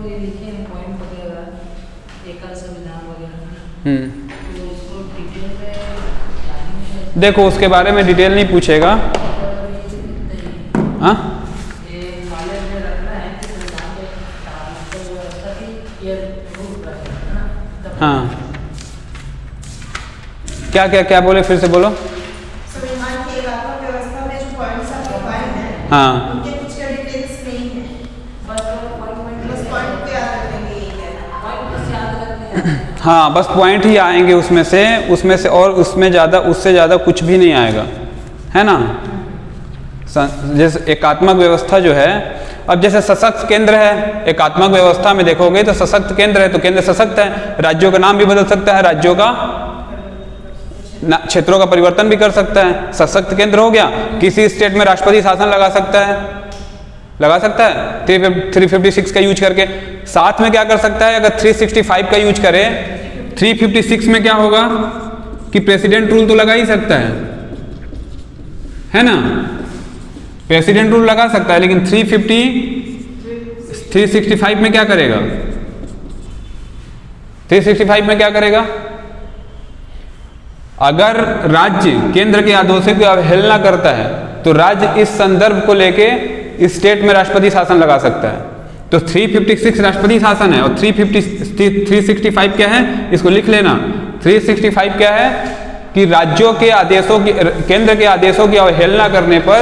ये लिखे हैं पॉइंट वगैरह एकल संविधान वगैरह, तो इसको डिटेल में देखो उसके बारे में डिटेल नहीं पूछेगा। हाँ ये नॉलेज में रखना है कि संविधान के व्यवस्था की ये रूप है ना। हाँ क्या क्या क्या बोले, फिर से बोलो। संविधान की एकात्मक व्यवस्था में जो पॉइंट्स आपको बताए हैं, हाँ उनके कुछ का डिटेल्स नहीं है, बस पॉइंट पे याद रखेंगे, यही कहना। पॉइंट बस याद रखने हैं। हाँ बस पॉइंट ही आएंगे उसमें से और उसमें ज़्यादा, उससे ज़्यादा कुछ भी नहीं आएगा, है ना। जैसे एकात्मक व्यवस्था जो है, अब जैसे सशक्त केंद्र है, एकात्मक व्यवस्था में देखोगे तो सशक्त केंद्र है, तो केंद्र सशक्त है, राज्यों का नाम भी बदल सकता है, राज्यों का क्षेत्रों का परिवर्तन भी कर सकता है। सशक्त केंद्र हो गया, किसी स्टेट में राष्ट्रपति शासन लगा सकता है 356 का यूज करके। साथ में क्या कर सकता है, अगर 365 का यूज करे, 356 में क्या होगा कि प्रेसिडेंट रूल तो लगा ही सकता है ना, प्रेसिडेंट रूल लगा सकता है, लेकिन 365 में क्या करेगा, 365 में क्या करेगा, अगर राज्य केंद्र के आदेशों की अवहेलना करता है तो राज्य इस संदर्भ को लेके इस स्टेट में राष्ट्रपति शासन लगा सकता है। तो 356 राष्ट्रपति शासन है और 365 क्या है, इसको लिख लेना। 365 क्या है कि राज्यों के आदेशों की, केंद्र के आदेशों की अवहेलना करने पर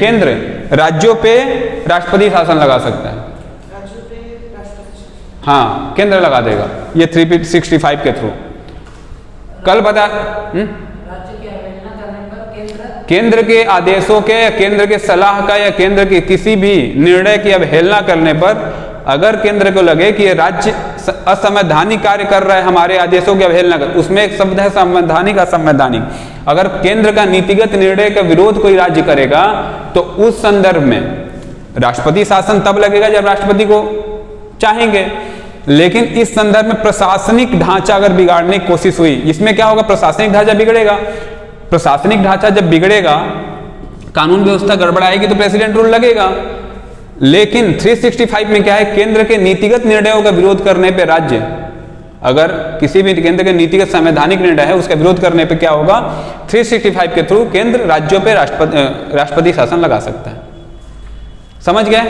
केंद्र राज्यों पे राष्ट्रपति शासन लगा सकता है। हाँ केंद्र लगा देगा ये 365 के थ्रू। कल बता राज्य की अवहेलना करने पर केंद्र के आदेशों के या केंद्र के सलाह का या केंद्र के किसी भी निर्णय की अवहेलना करने पर, अगर केंद्र को लगे कि राज्य असंवैधानिक कार्य कर रहा है, हमारे आदेशों की अवहेलना कर, उसमें एक शब्द है संवैधानिक असंवैधानिक। अगर केंद्र का नीतिगत निर्णय का विरोध कोई राज्य करेगा तो उस संदर्भ में राष्ट्रपति शासन तब लगेगा जब राष्ट्रपति को चाहेंगे। लेकिन इस संदर्भ में प्रशासनिक ढांचा अगर बिगाड़ने की कोशिश हुई, इसमें क्या होगा, प्रशासनिक ढांचा बिगड़ेगा। प्रशासनिक ढांचा जब बिगड़ेगा, कानून व्यवस्था गड़बड़ाएगी तो प्रेसिडेंट रूल लगेगा। लेकिन 365 में क्या है, केंद्र के नीतिगत निर्णयों का विरोध करने पे राज्य, अगर किसी भी केंद्र के नीतिगत संवैधानिक निर्णय है उसका विरोध करने पे क्या होगा, 365 के थ्रू केंद्र राज्यों पे राष्ट्रपति शासन लगा सकता है। समझ गए।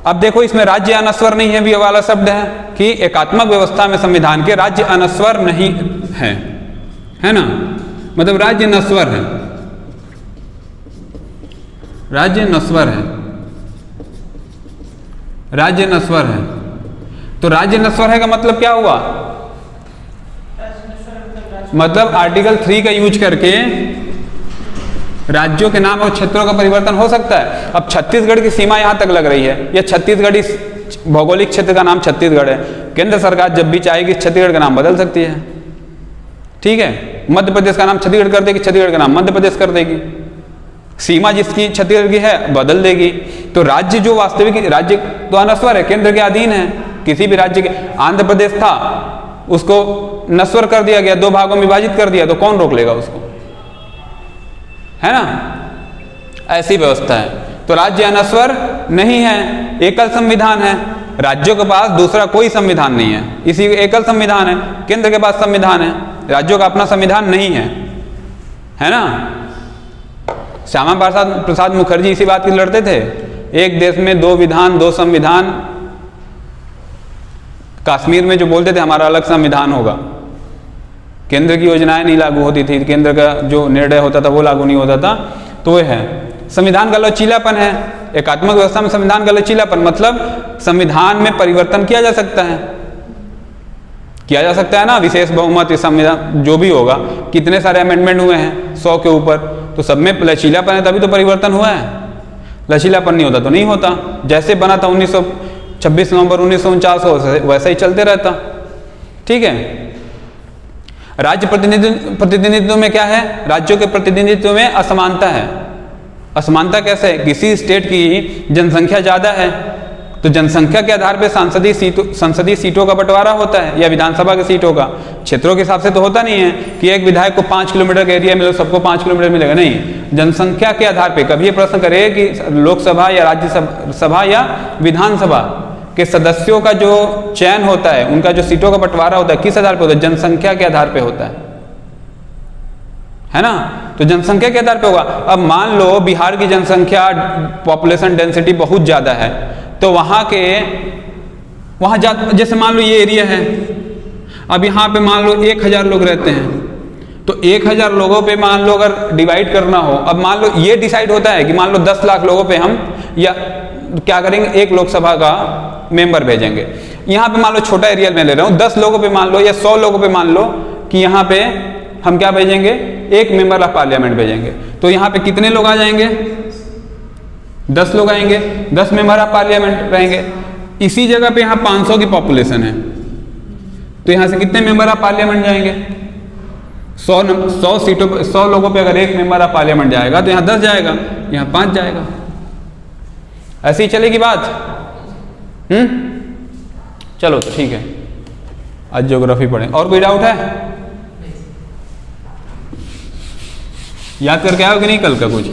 अब देखो इसमें राज्य अनस्वर नहीं है भी वाला शब्द है कि एकात्मक व्यवस्था में संविधान के राज्य अनस्वर नहीं है ना, मतलब राज्य नस्वर है, राज्य नस्वर है, राज्य नस्वर है। तो राज्य नस्वर है का मतलब क्या हुआ, मतलब आर्टिकल 3 का यूज करके राज्यों के नाम और क्षेत्रों का परिवर्तन हो सकता है। अब छत्तीसगढ़ की सीमा यहां तक लग रही है, यह छत्तीसगढ़ इस भौगोलिक क्षेत्र का नाम छत्तीसगढ़ है, केंद्र सरकार जब भी चाहेगी छत्तीसगढ़ का नाम बदल सकती है। ठीक है, मध्य प्रदेश का नाम छत्तीसगढ़ कर देगी, छत्तीसगढ़ का नाम मध्य प्रदेश कर देगी, सीमा जिसकी छत्तीसगढ़ की है बदल देगी। तो राज्य जो वास्तविक राज्य तो अनस्वर है, केंद्र के अधीन है। किसी भी राज्य के, आंध्र प्रदेश था उसको नस्वर कर दिया गया, 2 भागों में विभाजित कर दिया, तो कौन रोक लेगा उसको, है ना। ऐसी व्यवस्था है। तो राज्य अनस्वर नहीं है, एकल संविधान है, राज्यों के पास दूसरा कोई संविधान नहीं है, इसी एकल संविधान है। केंद्र के पास संविधान है, राज्यों का अपना संविधान नहीं है ना। श्यामा प्रसाद मुखर्जी इसी बात की लड़ते थे, एक देश में 2 विधान 2 संविधान। कश्मीर में जो बोलते थे हमारा अलग संविधान होगा, केंद्र की योजनाएं नहीं लागू होती थी, केंद्र का जो निर्णय होता था वो लागू नहीं होता था। तो वह है संविधान का लचीलापन है, एकात्मक व्यवस्था में संविधान का लचीलापन मतलब संविधान में परिवर्तन किया जा सकता है ना। विशेष बहुमत संविधान जो भी होगा, कितने सारे अमेंडमेंट हुए हैं 100 के ऊपर, तो सब में लचीलापन है तभी तो परिवर्तन हुआ है। लचीलापन नहीं होता तो नहीं होता। जैसे बना था 26 नवंबर 1949 वैसा ही चलते रहता। ठीक है। राज्य प्रतिनिधित्व में क्या है, राज्यों के प्रतिनिधित्व में असमानता है। असमानता कैसे है, किसी स्टेट की जनसंख्या ज़्यादा है तो जनसंख्या के आधार पे संसदीय सीटों का बंटवारा होता है, या विधानसभा की सीटों का। क्षेत्रों के हिसाब से तो होता नहीं है कि एक विधायक को 5 किलोमीटर का एरिया मिले, सबको 5 किलोमीटर मिलेगा, नहीं। जनसंख्या के आधार पे कभी ये प्रश्न करे कि लोकसभा या राज्यसभा या विधानसभा के सदस्यों का जो चयन होता है, उनका जो सीटों का बंटवारा होता है, किस आधार पे होता है? जनसंख्या के आधार पे होता है ना। तो जनसंख्या के आधार पे होगा। अब मान लो बिहार की जनसंख्या, पॉपुलेशन डेंसिटी बहुत ज़्यादा है, तो वहाँ जैसे मान लो ये एरिया है, अब यहाँ पे मान लो 1000 लोग रहते हैं, तो 1000 लोगों पे मान लो अगर डिवाइड करना हो, अब मान लो ये डिसाइड होता है कि मान लो 10 लाख लोगों पे हम या क्या करेंगे, एक लोकसभा का मेंबर भेजेंगे। यहाँ पे मान लो छोटा एरिया में ले रहा हूँ, 10 लोगों पे मान लो या 100 लोगों पे मान लो कि यहाँ पे हम क्या भेजेंगे, एक मेंबर ऑफ पार्लियामेंट भेजेंगे। तो यहाँ पे कितने लोग आ जाएंगे? 10 लोग आएंगे, 10 मेंबर ऑफ पार्लियामेंट रहेंगे। इसी जगह पे यहाँ 500 की पॉपुलेशन है, तो यहाँ से कितने मेंबर ऑफ पार्लियामेंट जाएंगे? 100 सीटों पर 100 लोगों पे अगर एक मेंबर ऑफ पार्लियामेंट जाएगा तो यहाँ 10 जाएगा, यहाँ 5 जाएगा। ऐसी ही चलेगी बात। चलो तो ठीक है, आज ज्योग्राफी पढ़ें। और कोई डाउट है? याद करके आओ कि नहीं कल का कुछ?